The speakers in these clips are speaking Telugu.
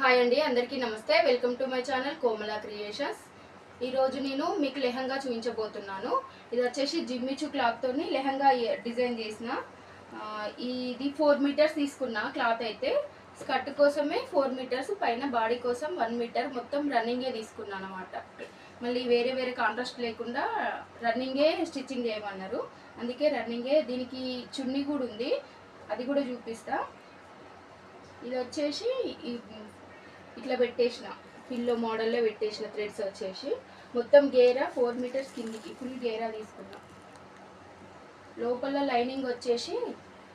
హాయ్ అండి, అందరికీ నమస్తే. Welcome to my channel Komala creations. ఈరోజు నేను మీకు లెహంగా చూపించబోతున్నాను. ఇది వచ్చేసి జిమ్మిచు క్లాత్తోని లెహంగా డిజైన్ చేసిన. ఇది 4 మీటర్స్ తీసుకున్న క్లాత్ అయితే. స్కర్ట్ కోసమే 4 మీటర్స్, పైన బాడీ కోసం 1 మీటర్, మొత్తం రన్నింగే తీసుకున్నాను అనమాట. మళ్ళీ వేరే వేరే కాంట్రాస్ట్ లేకుండా రన్నింగే స్టిచ్చింగ్ చేయమన్నారు, అందుకే రన్నింగే. దీనికి చున్నీ కూడా ఉంది, అది కూడా చూపిస్తా. ఇది వచ్చేసి ఇట్లా పెట్టేసిన, పిల్లో మోడల్లో పెట్టేసిన. థ్రెడ్స్ వచ్చేసి మొత్తం గేరా 4 మీటర్స్ కిందికి ఫుల్ గేరా తీసుకున్నా. లోపల లైనింగ్ వచ్చేసి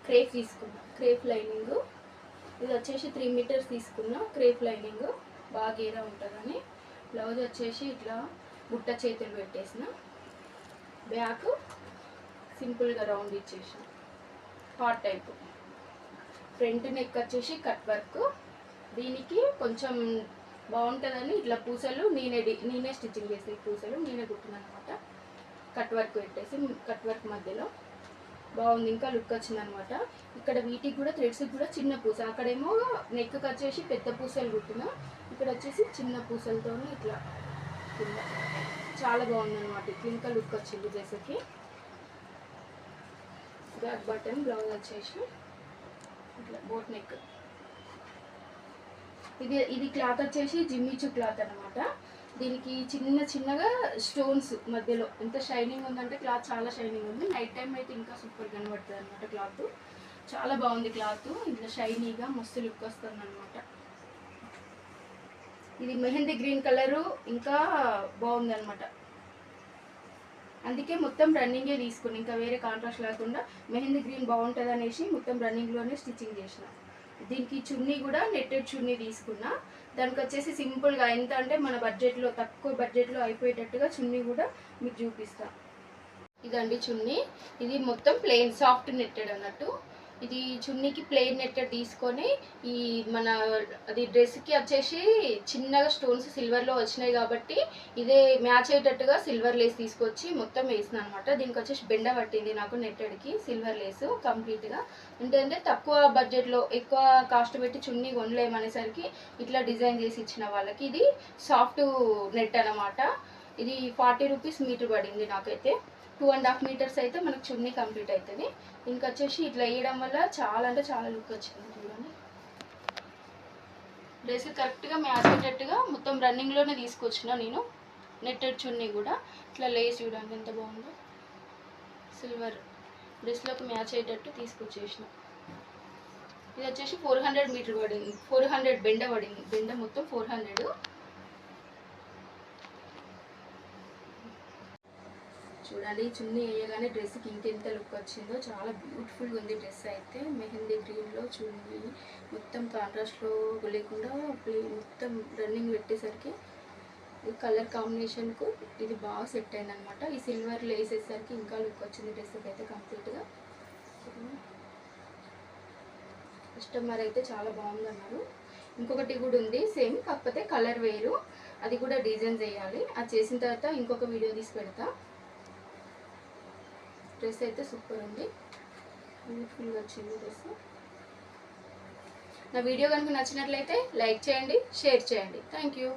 క్రేప్ తీసుకున్నా, క్రేప్ లైనింగ్. ఇది వచ్చేసి 3 మీటర్స్ తీసుకున్నా క్రేప్ లైనింగ్, బాగా గేరా ఉంటుందని. బ్లౌజ్ వచ్చేసి ఇట్లా బుట్ట చేతులు పెట్టేసిన. బ్యాక్ సింపుల్గా రౌండ్ ఇచ్చేసిన, హాట్ టైప్. ఫ్రంట్ నెక్ వచ్చేసి కట్ వర్క్. దీనికి కొంచెం బాగుంటుందని ఇట్లా పూసలు నేనే స్టిచ్చింగ్ చేసి, పూసలు నేనే కుట్టినాను అనమాట. కట్ వర్క్ పెట్టేసి కట్ వర్క్ మధ్యలో బాగుంది, ఇంకా లుక్ వచ్చింది అనమాట. ఇక్కడ వీటికి కూడా థ్రెడ్స్కి కూడా చిన్న పూస, అక్కడేమో నెక్కి వచ్చేసి పెద్ద పూసలు కుట్టిన, ఇక్కడ వచ్చేసి చిన్న పూసలతో ఇట్లా కింద చాలా బాగుంది అనమాట. ఇట్లా ఇంకా లుక్ వచ్చింది డ్రెస్కి. బ్యాక్ బటన్, బ్లౌజ్ వచ్చేసి ఇట్లా బోట్ నెక్. ఇది క్లాత్ వచ్చేసి జిమ్మిచు క్లాత్ అనమాట. దీనికి చిన్నగా స్టోన్స్ మధ్యలో. ఎంత షైనింగ్ ఉందంటే క్లాత్ చాలా షైనింగ్ ఉంది. నైట్ టైం అయితే ఇంకా సూపర్ కనబడుతుంది అనమాట. క్లాత్ చాలా బాగుంది, క్లాత్ ఇట్లా షైనీగా మస్తు లుక్ వస్తుంది అనమాట. ఇది మెహందీ గ్రీన్ కలరు, ఇంకా బాగుంది అనమాట. అందుకే మొత్తం రన్నింగే తీసుకుని, ఇంకా వేరే కాంట్రాస్ట్ లేకుండా మెహందీ గ్రీన్ బాగుంటుంది అనేసి మొత్తం రన్నింగ్లోనే స్టిచ్చింగ్ చేసిన. దీనికి చున్నీ కూడా నెట్టెడ్ చున్నీ తీసుకున్నా. దానికి వచ్చేసి సింపుల్గా, ఎంత అంటే మన బడ్జెట్లో, తక్కువ బడ్జెట్లో అయిపోయేటట్టుగా చున్నీ కూడా మీకు చూపిస్తా. ఇదండి చున్నీ. ఇది మొత్తం ప్లెయిన్ సాఫ్ట్ నెట్టెడ్ అన్నట్టు. ఇది చున్నీకి ప్లెయిన్ నెట్టెడ్ తీసుకొని, ఈ మన అది డ్రెస్కి వచ్చేసి చిన్నగా స్టోన్స్ సిల్వర్లో వచ్చినాయి కాబట్టి ఇదే మ్యాచ్ అయ్యేటట్టుగా సిల్వర్ లేస్ తీసుకొచ్చి మొత్తం వేసిన అనమాట. దీనికి వచ్చేసి బెండ పట్టింది నాకు నెట్టెడ్కి సిల్వర్ లేస్ కంప్లీట్గా. ఏంటంటే తక్కువ బడ్జెట్లో ఎక్కువ కాస్ట్ పెట్టి చున్నీ కొనలేమనేసరికి ఇట్లా డిజైన్ చేసి ఇచ్చిన వాళ్ళకి. ఇది సాఫ్ట్ నెట్ అనమాట. ఇది 40 రూపీస్ మీటర్ పడింది నాకైతే. 2.5 మీటర్స్ అయితే మనకు చున్నీ కంప్లీట్ అవుతుంది. దీనికి వచ్చేసి ఇట్లా వేయడం వల్ల చాలా అంటే చాలా లుక్ వచ్చింది. చూడండి, డ్రెస్ కరెక్ట్గా మ్యాచ్ అయ్యేటట్టుగా మొత్తం రన్నింగ్లోనే తీసుకొచ్చిన నేను. నెట్టెడ్ చున్నీ కూడా ఇట్లా లేస్ చూడండి ఎంత బాగుందో, సిల్వర్ డ్రెస్లోకి మ్యాచ్ అయ్యేటట్టు తీసుకొచ్చేసిన. ఇది వచ్చేసి 400 మీటర్ పడింది, 400 బెండ పడింది. బెండ మొత్తం 400. చూడండి, చున్నీ వేయగానే డ్రెస్కి ఇంకెంత లుక్ వచ్చిందో. చాలా బ్యూటిఫుల్గా ఉంది డ్రెస్ అయితే. మెహందీ గ్రీన్లో చున్నీ మొత్తం కాంట్రాస్ట్లో లేకుండా మొత్తం రన్నింగ్ పెట్టేసరికి ఈ కలర్ కాంబినేషన్కు ఇది బాగా సెట్ అయింది అనమాట. ఈ సిల్వర్ లేసేసరికి ఇంకా లుక్ వచ్చింది డ్రెస్కి అయితే కంప్లీట్గా. కస్టమర్ అయితే చాలా బాగుంది అన్నారు. ఇంకొకటి కూడా ఉంది సేమ్, కాకపోతే కలర్ వేరు, అది కూడా డిజైన్ చేయాలి. అది చేసిన తర్వాత ఇంకొక వీడియో తీసి పెడతా. డ్రెస్ అయితే సూపర్ ఉంది, బ్యూటిఫుల్గా వచ్చింది డ్రెస్. నా వీడియో కనుక నచ్చినట్లయితే లైక్ చేయండి, షేర్ చేయండి. Thank you.